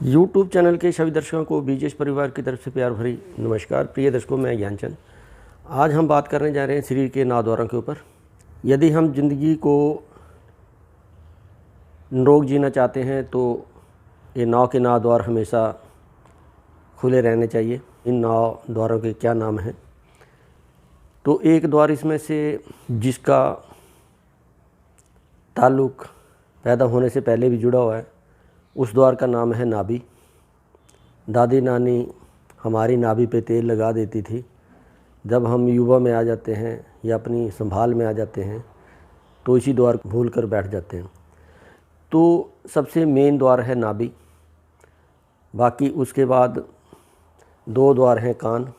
YouTube channel के सभी दर्शकों को बीजेश परिवार की तरफ से प्यार भरी नमस्कार। प्रिय दर्शकों, मैं ज्ञानचंद। आज हम बात करने जा रहे हैं शरीर के नाव द्वारों के ऊपर। यदि हम जिंदगी को निरोग जीना चाहते हैं तो ये नाव के नाव द्वार हमेशा खुले रहने चाहिए। इन नाव द्वारों के क्या नाम हैं? तो एक द्वार इसमें से जिसका ताल्लुक़ पैदा होने से पहले भी जुड़ा हुआ है, उस द्वार का नाम है नाभि। दादी नानी हमारी नाभि पे तेल लगा देती थी। जब हम युवा में आ जाते हैं या अपनी संभाल में आ जाते हैं तो इसी द्वार को भूल कर बैठ जाते हैं। तो सबसे मेन द्वार है नाभि। बाकी उसके बाद दो द्वार हैं कान,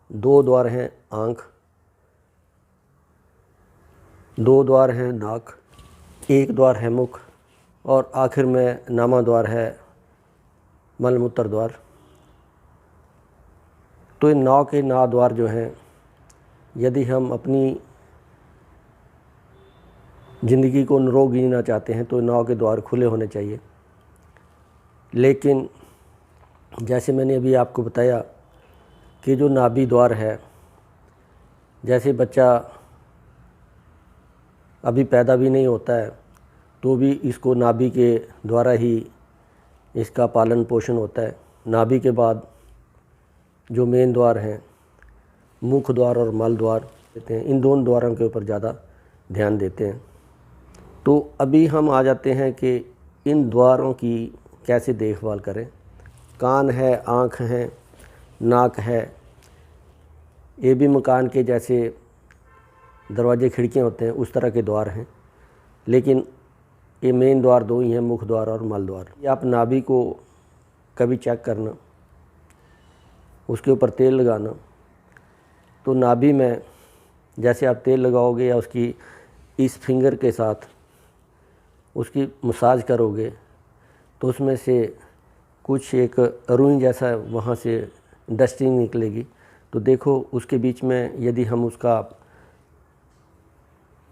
दो द्वार हैं आँख, दो द्वार हैं नाक, एक द्वार है मुख और आखिर में नामा द्वार है मलमूत्र द्वार। तो इन नाव के नाव द्वार जो हैं, यदि हम अपनी ज़िंदगी को निरोग जीना चाहते हैं तो नाव के द्वार खुले होने चाहिए। लेकिन जैसे मैंने अभी आपको बताया कि जो नाभि द्वार है, जैसे बच्चा अभी पैदा भी नहीं होता है तो भी इसको नाभि के द्वारा ही इसका पालन पोषण होता है। नाभि के बाद जो मेन द्वार हैं, मुख द्वार और मल द्वार देते हैं, इन दोनों द्वारों के ऊपर ज़्यादा ध्यान देते हैं। तो अभी हम आ जाते हैं कि इन द्वारों की कैसे देखभाल करें। कान है, आँख है, नाक है, ये भी मकान के जैसे दरवाजे खिड़कियाँ होते हैं उस तरह के द्वार हैं। लेकिन ये मेन द्वार दो ही हैं, मुख द्वार और मल द्वार। ये आप नाभि को कभी चेक करना, उसके ऊपर तेल लगाना। तो नाभि में जैसे आप तेल लगाओगे या उसकी इस फिंगर के साथ उसकी मसाज करोगे तो उसमें से कुछ एक रुई जैसा वहाँ से डस्टिंग निकलेगी। तो देखो उसके बीच में यदि हम उसका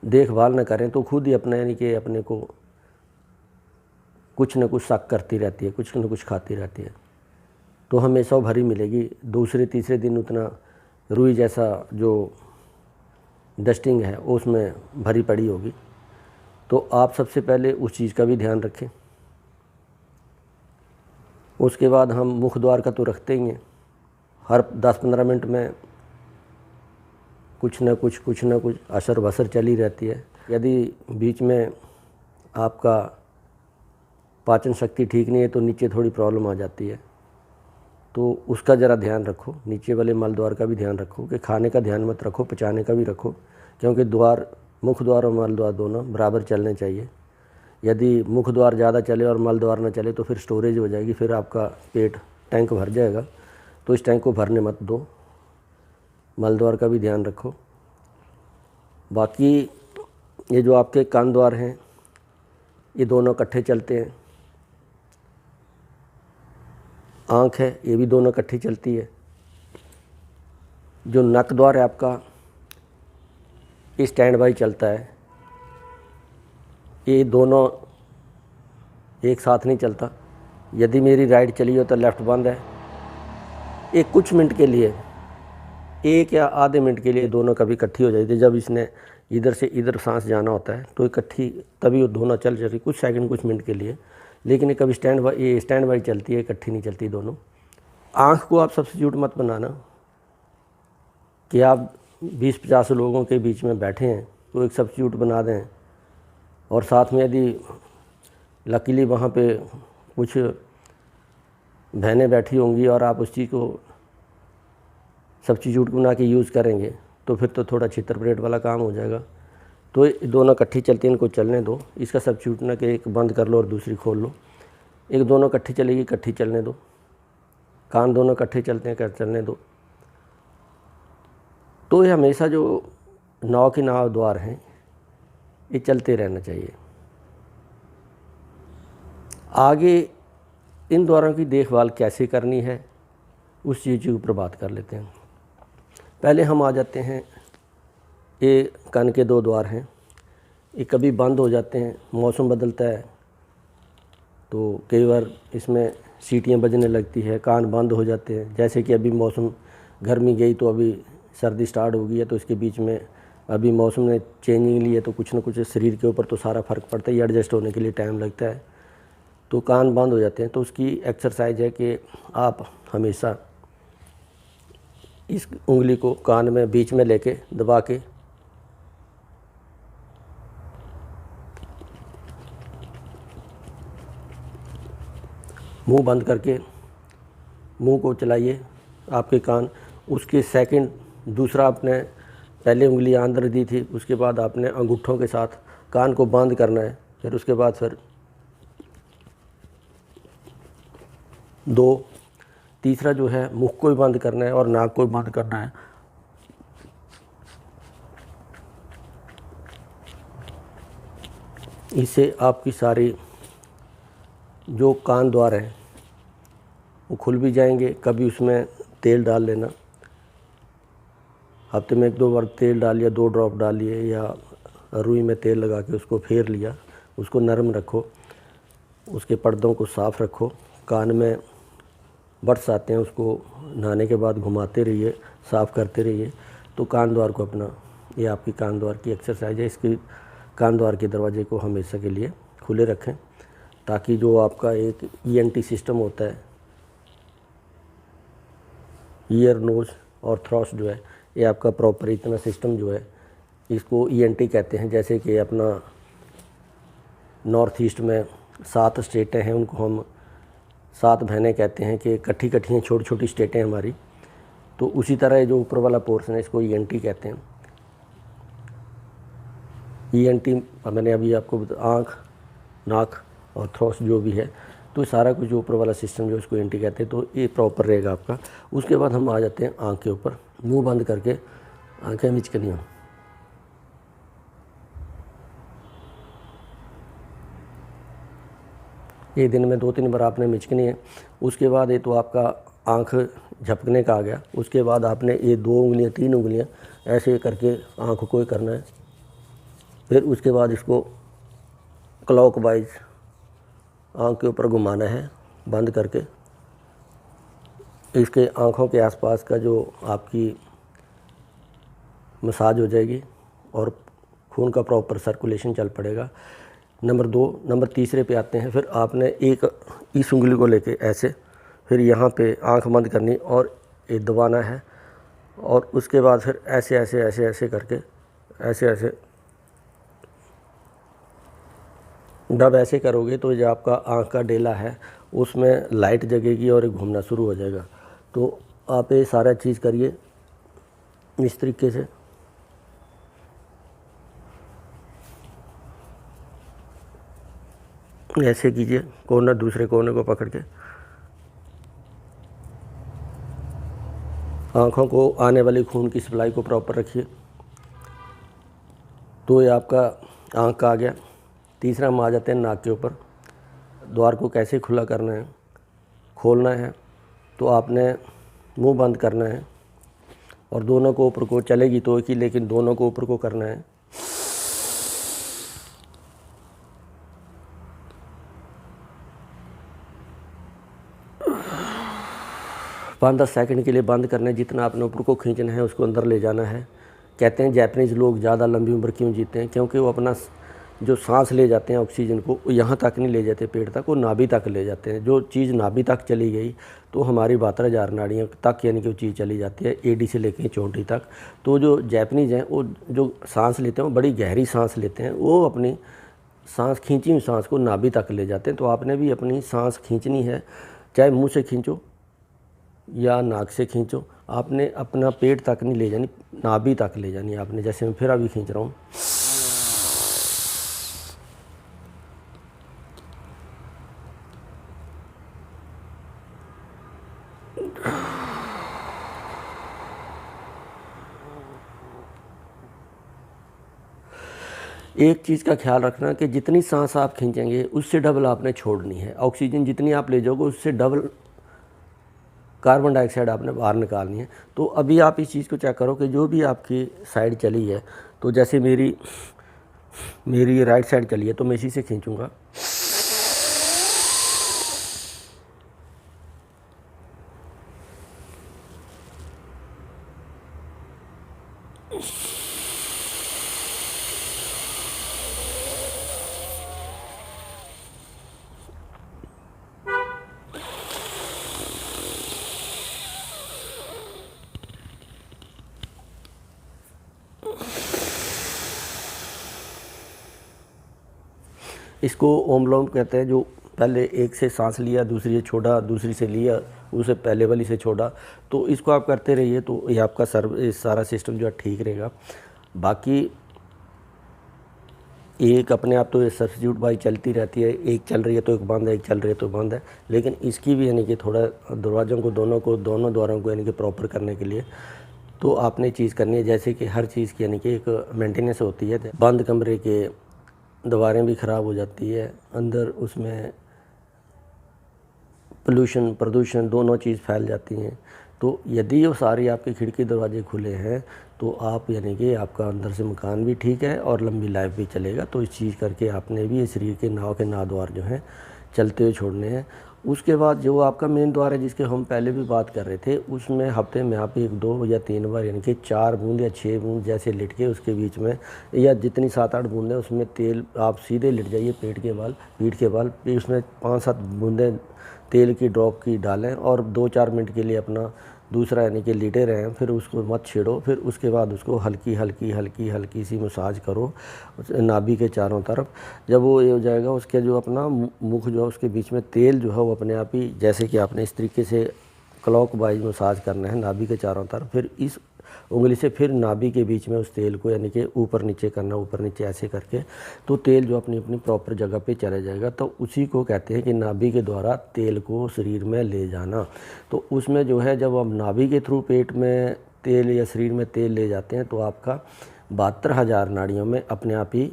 देखभाल न करें तो खुद ही अपना यानी कि अपने को कुछ न कुछ शक करती रहती है, कुछ न कुछ खाती रहती है। तो हमेशा भरी मिलेगी। दूसरे तीसरे दिन उतना रुई जैसा जो डस्टिंग है उसमें भरी पड़ी होगी। तो आप सबसे पहले उस चीज़ का भी ध्यान रखें। उसके बाद हम मुख द्वार का तो रखते ही हैं। हर 10-15 मिनट में कुछ न कुछ असर बसर चली रहती है। यदि बीच में आपका पाचन शक्ति ठीक नहीं है तो नीचे थोड़ी प्रॉब्लम आ जाती है। तो उसका ज़रा ध्यान रखो। नीचे वाले मल द्वार का भी ध्यान रखो कि खाने का ध्यान मत रखो, पचाने का भी रखो, क्योंकि द्वार मुख द्वार और मल द्वार दोनों बराबर चलने चाहिए। यदि मुख द्वार ज़्यादा चले और मल द्वार ना चले तो फिर स्टोरेज हो जाएगी, फिर आपका पेट टैंक भर जाएगा। तो इस टैंक को भरने मत दो। मल द्वार का भी ध्यान रखो। बाकी ये जो आपके कान द्वार हैं ये दोनों इकट्ठे चलते हैं। आँख है, ये भी दोनों इकट्ठी चलती है। जो नक द्वार है आपका, ये स्टैंड बाई चलता है। ये दोनों एक साथ नहीं चलता। यदि मेरी राइट चली हो तो लेफ़्ट बंद है। ये कुछ मिनट के लिए, 1 या आधे मिनट के लिए दोनों कभी इकट्ठी हो जाती है। जब इसने इधर से इधर सांस जाना होता है तो इकट्ठी तभी वो दोनों चल जाती, कुछ सेकंड कुछ मिनट के लिए। लेकिन ये कभी स्टैंड बाई चलती है, इकट्ठी नहीं चलती दोनों। आँख को आप सब्स्टिट्यूट मत बनाना कि आप 20-50 लोगों के बीच में बैठे हैं तो एक सब्स्टिट्यूट बना दें और साथ में यदि लकीली वहाँ पे कुछ बहनें बैठी होंगी और आप उस चीज़ को सब्स्टिट्यूट बना के यूज़ करेंगे तो फिर तो थोड़ा छितर-परेट वाला काम हो जाएगा। तो ये दोनों इकट्ठी चलती हैं, इनको चलने दो। इसका सब्स्टिट्यूट ना कि एक बंद कर लो और दूसरी खोल लो। एक दोनों इकट्ठी चलेगी, इकट्ठी चलने दो। कान दोनों इकट्ठे चलते हैं, चलने दो। तो ये हमेशा जो नाव के नाव द्वार हैं ये चलते रहना चाहिए। आगे इन द्वारों की देखभाल कैसे करनी है उस चीज़ के ऊपर बात कर लेते हैं। पहले हम आ जाते हैं, ये कान के 2 द्वार हैं। ये कभी बंद हो जाते हैं, मौसम बदलता है तो कई बार इसमें सीटियाँ बजने लगती है, कान बंद हो जाते हैं। जैसे कि अभी मौसम गर्मी गई तो अभी सर्दी स्टार्ट हो गई है, तो इसके बीच में अभी मौसम ने चेंजिंग ली है, तो कुछ ना कुछ शरीर के ऊपर तो सारा फ़र्क पड़ता है, ये एडजस्ट होने के लिए टाइम लगता है, तो कान बंद हो जाते हैं। तो उसकी एक्सरसाइज है कि आप हमेशा इस उंगली को कान में बीच में लेके दबा के मुंह बंद करके मुंह को चलाइए आपके कान। उसके सेकंड दूसरा आपने पहले उंगली अंदर दी थी, उसके बाद आपने अंगूठों के साथ कान को बंद करना है। फिर उसके बाद फिर 2, तीसरा जो है मुख को भी बंद करना है और नाक को भी बंद करना है। इससे आपकी सारी जो कान द्वार हैं वो खुल भी जाएंगे। कभी उसमें तेल डाल लेना, हफ्ते में 1-2 बार तेल डाल लिया, 2 ड्रॉप डाल लिए, या रुई में तेल लगा के उसको फेर लिया, उसको नरम रखो, उसके पर्दों को साफ़ रखो। कान में बर्ड्स आते हैं, उसको नहाने के बाद घुमाते रहिए, साफ़ करते रहिए। तो कान द्वार को अपना, ये आपकी कान द्वार की एक्सरसाइज है। इसकी कान द्वार के दरवाजे को हमेशा के लिए खुले रखें, ताकि जो आपका एक ENT सिस्टम होता है, ईयर, नोज़ और थ्रोट जो है, ये आपका प्रॉपर इतना सिस्टम जो है, इसको ENT कहते हैं। जैसे कि अपना नॉर्थ ईस्ट में 7 स्टेटें हैं, उनको हम 7 बहनें कहते हैं कि इकट्ठी हैं, छोटी छोटी स्टेटें हमारी। तो उसी तरह जो ऊपर वाला पोर्शन है, इसको ENT कहते हैं। ENT मैंने अभी आपको आँख, नाक और थ्रोट जो भी है, तो सारा कुछ जो ऊपर वाला सिस्टम जो इसको ENT कहते हैं, तो ये प्रॉपर रहेगा आपका। उसके बाद हम आ जाते हैं आँख के ऊपर। मुंह बंद करके आँखें मिचकनी हो। ये दिन में 2-3 बार आपने मिचकनी है। उसके बाद ये तो आपका आँख झपकने का आ गया। उसके बाद आपने ये 2 उंगलियाँ 3 उंगलियाँ ऐसे करके आँख को ही करना है। फिर उसके बाद इसको क्लॉकवाइज आँख के ऊपर घुमाना है बंद करके। इसके आँखों के आसपास का जो आपकी मसाज हो जाएगी और खून का प्रॉपर सर्कुलेशन चल पड़ेगा। नंबर 2, नंबर तीसरे पे आते हैं। फिर आपने एक इस उंगली को लेके ऐसे, फिर यहाँ पे आँख बंद करनी और ये दबाना है, और उसके बाद फिर ऐसे ऐसे ऐसे ऐसे करके ऐसे ऐसे जब ऐसे करोगे तो जो आपका आँख का डेला है उसमें लाइट जगेगी और घूमना शुरू हो जाएगा। तो आप ये सारा चीज़ करिए इस तरीके से। ऐसे कीजिए, कोना दूसरे कोने को पकड़ के आँखों को आने वाली खून की सप्लाई को प्रॉपर रखिए। तो ये आपका आँख का आ गया। तीसरा हम आ जाते हैं नाक के ऊपर। द्वार को कैसे खुला करना है, खोलना है, तो आपने मुंह बंद करना है और दोनों को ऊपर को, चलेगी तो एक ही, लेकिन दोनों को ऊपर को करना है। पाँच 10 सेकंड के लिए बंद करना है। जितना आपने ऊपर को खींचना है उसको अंदर ले जाना है। कहते हैं जापानीज़ लोग ज़्यादा लंबी उम्र क्यों जीते हैं, क्योंकि वो अपना जो सांस ले जाते हैं ऑक्सीजन को, वो यहाँ तक नहीं ले जाते पेट तक, वो नाभि तक ले जाते हैं। जो चीज़ नाभि तक चली गई तो हमारी 72,000 नाड़ियों तक, यानी कि वो चीज़ चली जाती है, एडी से लेकर चोटी तक। तो जो जापानीज़ हैं वो जो सांस लेते हैं वो बड़ी गहरी सांस लेते हैं, वो अपनी सांस, खींची हुई सांस को नाभि तक ले जाते हैं। तो आपने भी अपनी सांस खींचनी है, चाहे मुँह से खींचो या नाक से खींचो, आपने अपना पेट तक नहीं ले जानी, नाभि तक ले जानी आपने। जैसे मैं फिर अभी खींच रहा हूँ। एक चीज़ का ख्याल रखना कि जितनी सांस आप खींचेंगे उससे डबल आपने छोड़नी है। ऑक्सीजन जितनी आप ले जाओगे उससे डबल कार्बन डाइऑक्साइड आपने बाहर निकालनी है। तो अभी आप इस चीज़ को चेक करो कि जो भी आपकी साइड चली है, तो जैसे मेरी राइट साइड चली है तो मैं इसी से खींचूँगा। इसको ओम-विलोम कहते हैं। जो पहले एक से सांस लिया, दूसरी से छोड़ा, दूसरी से लिया, उसे पहले वाली से छोड़ा, तो इसको आप करते रहिए तो ये आपका सारा सिस्टम जो है ठीक रहेगा। बाकी एक अपने आप तो ये सब्स्टिट्यूट बाई चलती रहती है, एक चल रही है तो एक बंद है, एक चल रही है तो बंद है, लेकिन इसकी भी यानी कि थोड़ा दरवाज़ों को दोनों द्वारों को यानी कि प्रॉपर करने के लिए तो आपने चीज़ करनी है। जैसे कि हर चीज़ की यानी कि एक मेंटेनेंस होती है। बंद कमरे के दीवारें भी ख़राब हो जाती है, अंदर उसमें प्रदूषण दोनों चीज़ फैल जाती हैं। तो यदि वो सारी आपके खिड़की दरवाजे खुले हैं तो आप यानी कि आपका अंदर से मकान भी ठीक है और लंबी लाइफ भी चलेगा। तो इस चीज़ करके आपने भी शरीर के नाव के नाद्वार जो हैं चलते हुए छोड़ने हैं। उसके बाद जो आपका मेन द्वार है जिसके हम पहले भी बात कर रहे थे, उसमें हफ्ते में आप 1, 2 या 3 बार यानी कि 4 बूंद या 6 बूंद जैसे लिट के उसके बीच में, या जितनी 7-8 बूंदें उसमें तेल आप सीधे लिट जाइए पीठ के बल फिर उसमें 5-7 बूंदें तेल की ड्रॉप की डालें और 2-4 मिनट के लिए अपना दूसरा यानी कि लेटे रहें। फिर उसको मत छेड़ो। फिर उसके बाद उसको हल्की सी मसाज करो नाभि के चारों तरफ। जब वो ये हो जाएगा, उसके जो अपना मुख जो है उसके बीच में तेल जो है वो अपने आप ही, जैसे कि आपने इस तरीके से क्लॉकवाइज मसाज करना है नाभि के चारों तरफ। फिर इस उंगली से फिर नाभि के बीच में उस तेल को यानी कि ऊपर नीचे करना, ऊपर नीचे ऐसे करके तो तेल जो अपनी अपनी प्रॉपर जगह पे चला जाएगा। तो उसी को कहते हैं कि नाभि के द्वारा तेल को शरीर में ले जाना। तो उसमें जो है जब हम नाभि के थ्रू पेट में तेल या शरीर में तेल ले जाते हैं तो आपका 72,000 नाड़ियों में अपने आप ही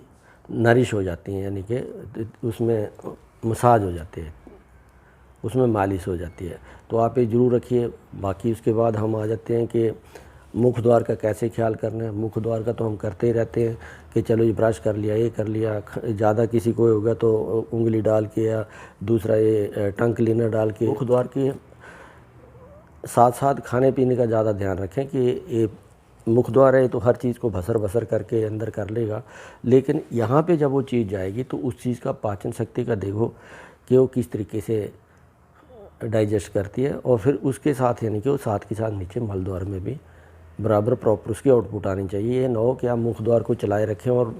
नरिश हो जाती हैं, यानी कि उसमें मसाज हो जाती है, उसमें मालिश हो जाती है। तो आप ये ज़रूर रखिए। बाकी उसके बाद हम आ जाते हैं कि मुख द्वार का कैसे ख्याल करना है। मुख द्वार का तो हम करते ही रहते हैं कि चलो ये ब्रश कर लिया, ये कर लिया। ज़्यादा किसी को होगा तो उंगली डाल के या दूसरा ये टंग क्लीनर डाल के। मुख द्वार के साथ साथ खाने पीने का ज़्यादा ध्यान रखें कि ये मुख द्वार है तो हर चीज़ को भसर करके अंदर कर लेगा, लेकिन यहाँ पे जब वो चीज़ जाएगी तो उस चीज़ का पाचन शक्ति का देखो कि वो किस तरीके से डाइजेस्ट करती है। और फिर उसके साथ यानी कि वो साथ के साथ नीचे मल द्वार में भी बराबर प्रॉपर उसकी आउटपुट आनी चाहिए। ये ना हो कि आप मुख द्वार को चलाए रखें और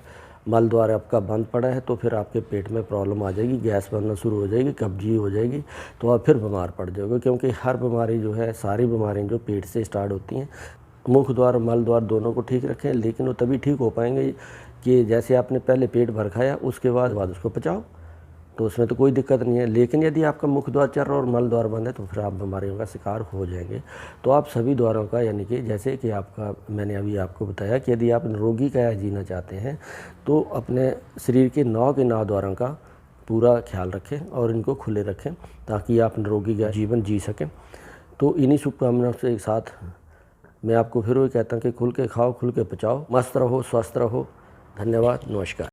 मल द्वार आपका बंद पड़ा है तो फिर आपके पेट में प्रॉब्लम आ जाएगी, गैस बनना शुरू हो जाएगी, कब्जी हो जाएगी, तो आप फिर बीमार पड़ जाओगे। क्योंकि हर बीमारी जो है, सारी बीमारियाँ जो पेट से स्टार्ट होती हैं। मुख द्वार मल द्वार दोनों को ठीक रखें, लेकिन वो तभी ठीक हो पाएंगे कि जैसे आपने पहले पेट भर खाया उसके बाद उसको पचाओ, तो उसमें तो कोई दिक्कत नहीं है। लेकिन यदि आपका मुख द्वार चल रहा है और मल द्वार बंद है तो फिर आप बीमारियों का शिकार हो जाएंगे। तो आप सभी द्वारों का यानी कि जैसे कि आपका मैंने अभी आपको बताया कि यदि आप निरोगी काया जीना चाहते हैं तो अपने शरीर के 9 के 9 द्वारों का पूरा ख्याल रखें और इनको खुले रखें ताकि आप निरोगी का जीवन जी सकें। तो इन्हीं शुभकामनाओं से एक साथ मैं आपको फिर वही कहता हूँ कि खुल के खाओ, खुल के पचाओ, मस्त रहो, स्वस्थ रहो। धन्यवाद, नमस्कार।